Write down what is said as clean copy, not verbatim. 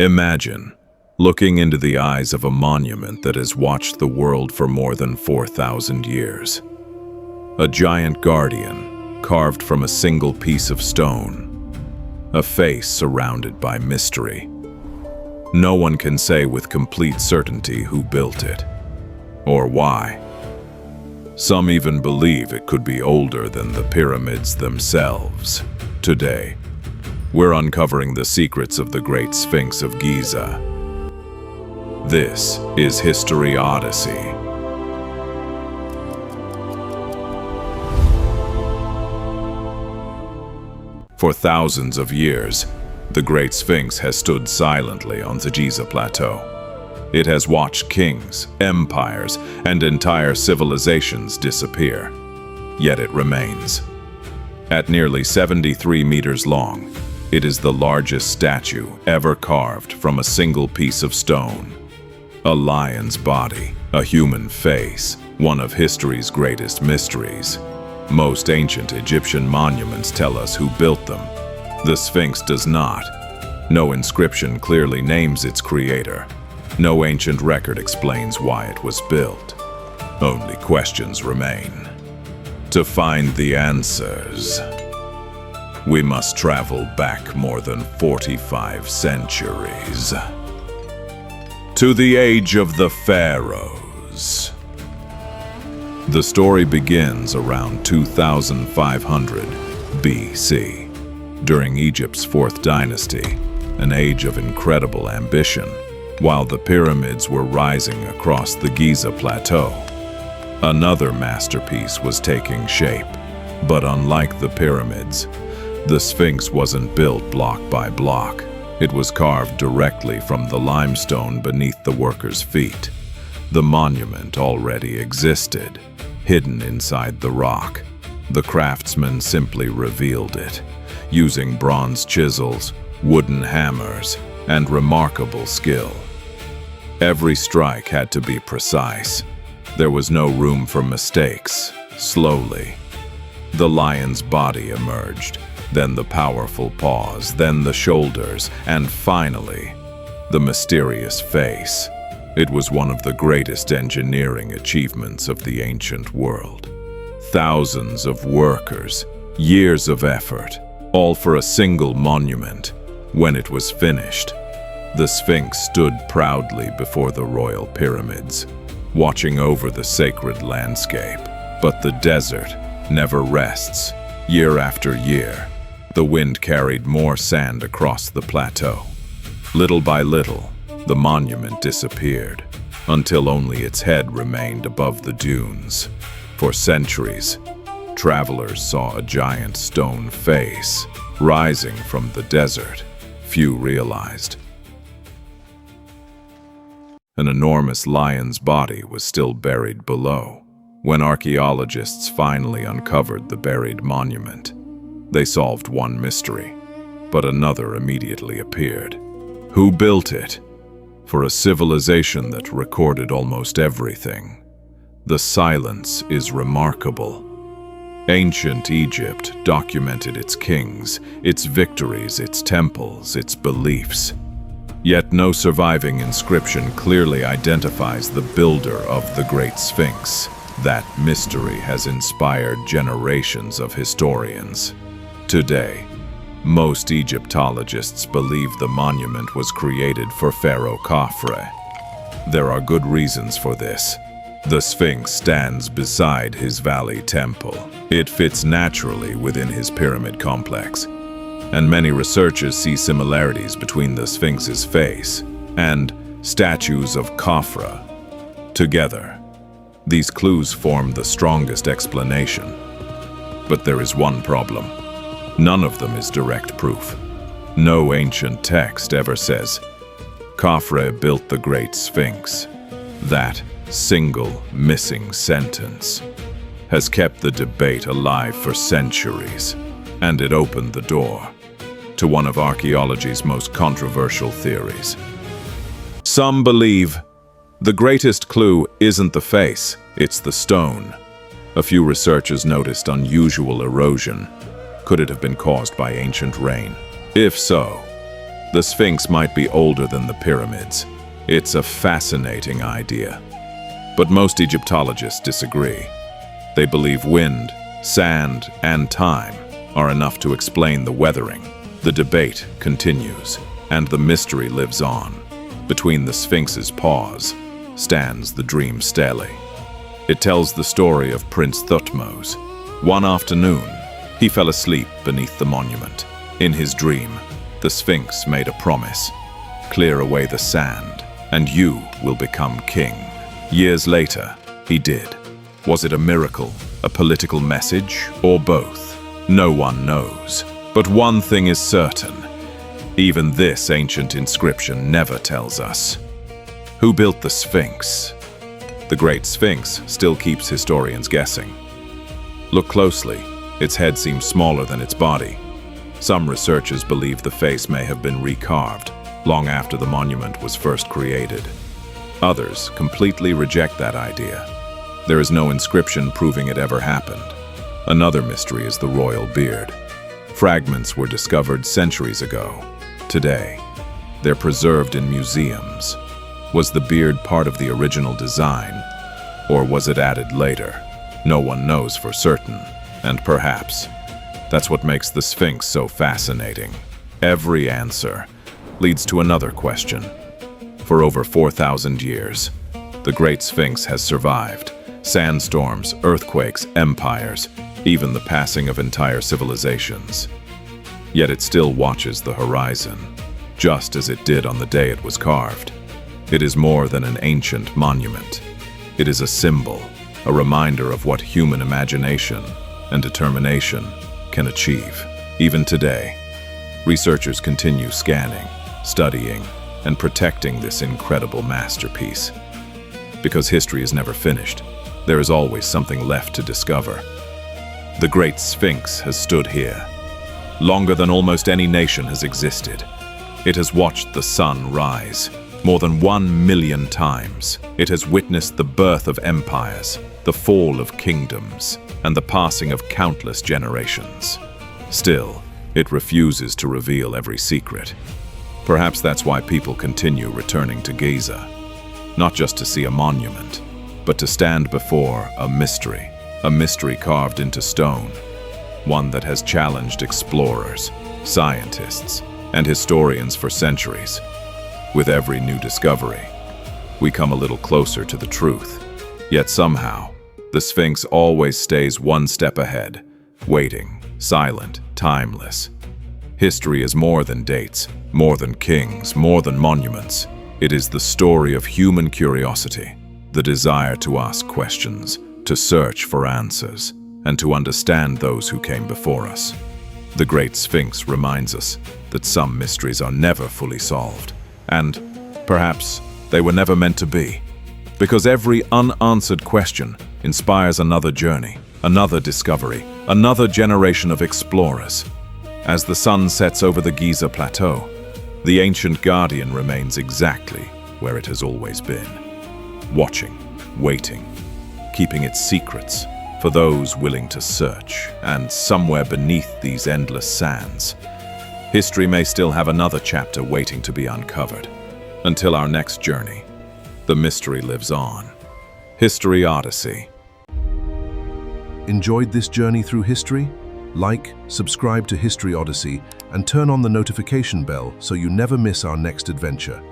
Imagine looking into the eyes of a monument that has watched the world for more than 4,000 years. A giant guardian carved from a single piece of stone, a face surrounded by mystery. No one can say with complete certainty who built it, or why. Some even believe it could be older than the pyramids themselves. Today, we're uncovering the secrets of the Great Sphinx of Giza. This is History Odyssey. For thousands of years, the Great Sphinx has stood silently on the Giza Plateau. It has watched kings, empires, and entire civilizations disappear. Yet it remains. At nearly 73 meters long, it is the largest statue ever carved from a single piece of stone. A lion's body, a human face, one of history's greatest mysteries. Most ancient Egyptian monuments tell us who built them. The Sphinx does not. No inscription clearly names its creator. No ancient record explains why it was built. Only questions remain. To find the answers, we must travel back more than 45 centuries. To the age of the pharaohs. The story begins around 2500 BC, during Egypt's 4th dynasty, an age of incredible ambition. While the pyramids were rising across the Giza Plateau, another masterpiece was taking shape. But unlike the pyramids, the Sphinx wasn't built block by block. It was carved directly from the limestone beneath the workers' feet. The monument already existed, hidden inside the rock. The craftsmen simply revealed it, using bronze chisels, wooden hammers, and remarkable skill. Every strike had to be precise. There was no room for mistakes. Slowly, the lion's body emerged, then the powerful paws, then the shoulders, and finally, the mysterious face. It was one of the greatest engineering achievements of the ancient world. Thousands of workers, years of effort, all for a single monument. When it was finished, the Sphinx stood proudly before the royal pyramids, watching over the sacred landscape. But the desert never rests. Year after year, the wind carried more sand across the plateau. Little by little, the monument disappeared, until only its head remained above the dunes. For centuries, travelers saw a giant stone face rising from the desert. Few realized an enormous lion's body was still buried below. When archaeologists finally uncovered the buried monument, they solved one mystery, but another immediately appeared. Who built it? For a civilization that recorded almost everything, the silence is remarkable. Ancient Egypt documented its kings, its victories, its temples, its beliefs. Yet no surviving inscription clearly identifies the builder of the Great Sphinx. That mystery has inspired generations of historians. Today, most Egyptologists believe the monument was created for Pharaoh Khafre. There are good reasons for this. The Sphinx stands beside his valley temple. It fits naturally within his pyramid complex, and many researchers see similarities between the Sphinx's face and statues of Khafre. Together, these clues form the strongest explanation. But there is one problem. None of them is direct proof. No ancient text ever says, Khafre built the Great Sphinx. That single missing sentence has kept the debate alive for centuries, and it opened the door to one of archaeology's most controversial theories. Some believe the greatest clue isn't the face, it's the stone. A few researchers noticed unusual erosion. Could it have been caused by ancient rain? If so, The Sphinx might be older than the pyramids. It's a fascinating idea. But most Egyptologists disagree. They believe wind, sand, and time are enough to explain the weathering. The debate continues, and the mystery lives on. Between the Sphinx's paws stands the dream Stele. It tells the story of Prince Thutmose. One afternoon, he fell asleep beneath the monument. In his dream, the Sphinx made a promise: clear away the sand, and you will become king. Years later, he did. Was it a miracle, a political message, or both? No one knows. But one thing is certain: even this ancient inscription never tells us. Who built the Sphinx? The Great Sphinx still keeps historians guessing. Look closely. Its head seems smaller than its body. Some researchers believe the face may have been recarved long after the monument was first created. Others completely reject that idea. There is no inscription proving it ever happened. Another mystery is the royal beard. Fragments were discovered centuries ago. Today, they're preserved in museums. Was the beard part of the original design, or was it added later? No one knows for certain, and perhaps that's what makes the Sphinx so fascinating. Every answer leads to another question. For over 4,000 years, the Great Sphinx has survived. Sandstorms, earthquakes, empires, even the passing of entire civilizations. Yet it still watches the horizon, just as it did on the day it was carved. It is more than an ancient monument. It is a symbol, a reminder of what human imagination and determination can achieve. Even today, researchers continue scanning, studying, and protecting this incredible masterpiece. Because history is never finished, there is always something left to discover. The Great Sphinx has stood here, longer than almost any nation has existed. It has watched the sun rise more than 1 million times. It has witnessed the birth of empires, the fall of kingdoms, and the passing of countless generations. Still, it refuses to reveal every secret. Perhaps that's why people continue returning to Giza, not just to see a monument, but to stand before a mystery carved into stone, one that has challenged explorers, scientists, and historians for centuries. With every new discovery, we come a little closer to the truth. Yet somehow, the Sphinx always stays one step ahead, waiting, silent, timeless. History is more than dates, more than kings, more than monuments. It is the story of human curiosity, the desire to ask questions, to search for answers, and to understand those who came before us. The Great Sphinx reminds us that some mysteries are never fully solved, and perhaps they were never meant to be. Because every unanswered question inspires another journey, another discovery, another generation of explorers. As the sun sets over the Giza Plateau, the ancient guardian remains exactly where it has always been. Watching, waiting, keeping its secrets for those willing to search. And somewhere beneath these endless sands, history may still have another chapter waiting to be uncovered. Until our next journey, the mystery lives on. History Odyssey. Enjoyed this journey through history? Like, subscribe to History Odyssey, and turn on the notification bell so you never miss our next adventure.